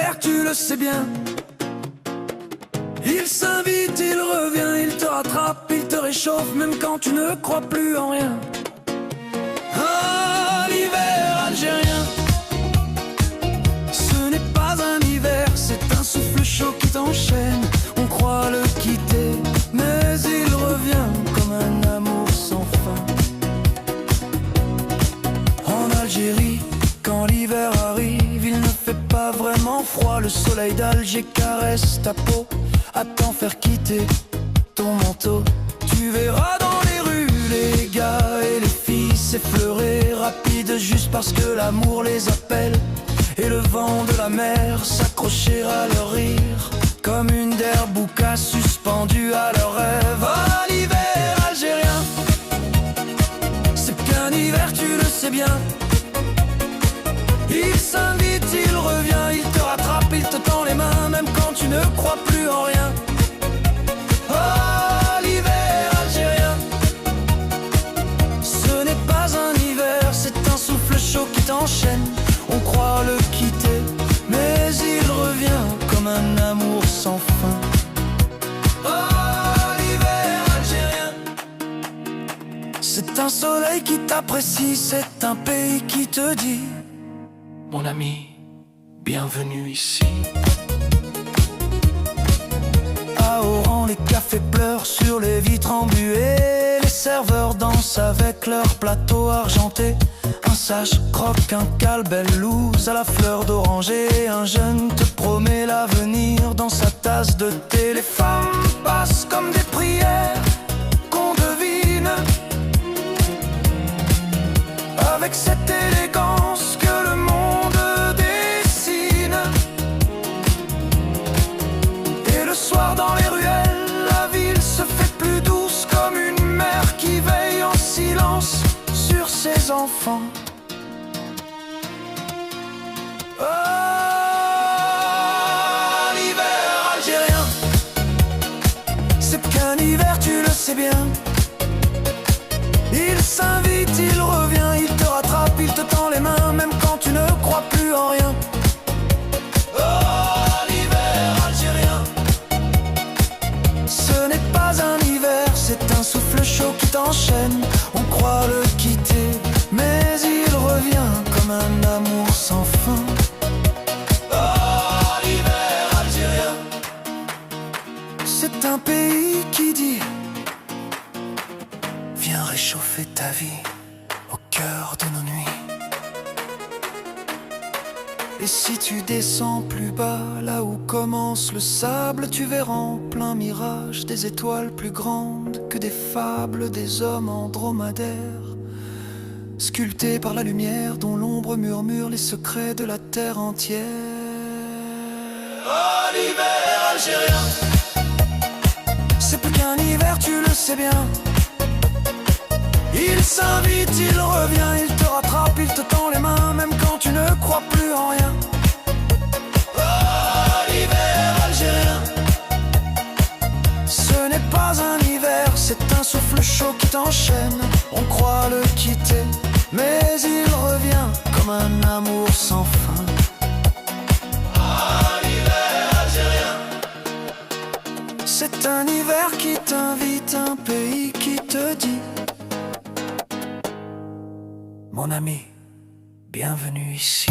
hiver, tu le sais bien. Il s'invite, il revient, il te rattrape, il te réchauffe, même quand tu ne crois plus en rien. Ah, l'hiver algérien, ce n'est pas un hiver, c'est un souffle chaud qui t'enchaîne. On croit le quitter, mais il revient comme un amour sans fin. En Algérie, quand l'hiver arrive, il ne fait pas vraiment froid. Le soleil d'Alger caresse ta peau, à t'en faire quitter ton manteau. Tu verras dans les rues les gars et les filles s'effleurer rapide juste parce que l'amour les appelle. Et le vent de la mer s'accrocher à leur rire comme une derbouka suspendue à leur rêve. Ah, l'hiver algérien, c'est qu'un hiver, tu le sais bien. Il s'invite, il revient, il te rattrape, il te tend les mains, même quand tu ne crois plus en rien. Oh, l'hiver algérien, ce n'est pas un hiver, c'est un souffle chaud qui t'enchaîne. On croit le quitter, mais il revient comme un amour sans fin. Oh, l'hiver algérien, c'est un soleil qui t'apprécie, c'est un pays qui te dit: mon ami, bienvenue ici. À Oran, les cafés pleurent sur les vitres embuées. Les serveurs dansent avec leurs plateaux argentés. Un sage croque un calbellouse à la fleur d'oranger. Un jeune te promet l'avenir dans sa tasse de thé. Les femmes passent comme des prières qu'on devine, avec cette élégance que le monde dessine. Et le soir dans les ruelles, la ville se fait plus douce comme une mère qui veille en silence sur ses enfants. Oh, l'hiver algérien, c'est qu'un hiver, tu le sais bien. Il s'invite, il revient, il te rattrape, il te tend les mains, même quand tu ne crois plus en rien. Oh, l'hiver algérien, ce n'est pas un hiver, c'est un souffle chaud qui t'enchaîne. On croit le quitter, mais il revient comme un amour sans fin. Oh, l'hiver algérien, c'est un pays qui dit: viens réchauffer ta vie au cœur de nos nuits. Et si tu descends plus bas, là où commence le sable, tu verras en plein mirage des étoiles plus grandes que des fables, des hommes en dromadaire, sculptés par la lumière dont l'ombre murmure les secrets de la terre entière. Oh, l'hiver algérien, c'est plus qu'un hiver, tu le sais bien. Il s'invite, il revient, il te rattrape, il te tend les mains, même quand tu ne crois plus en rien. Oh, l'hiver algérien, ce n'est pas un hiver, c'est un souffle chaud qui t'enchaîne. On croit le quitter, mais il revient comme un amour sans fin. Oh, l'hiver algérien, c'est un hiver qui t'invite, un pays qui te dit: mon ami, bienvenue ici.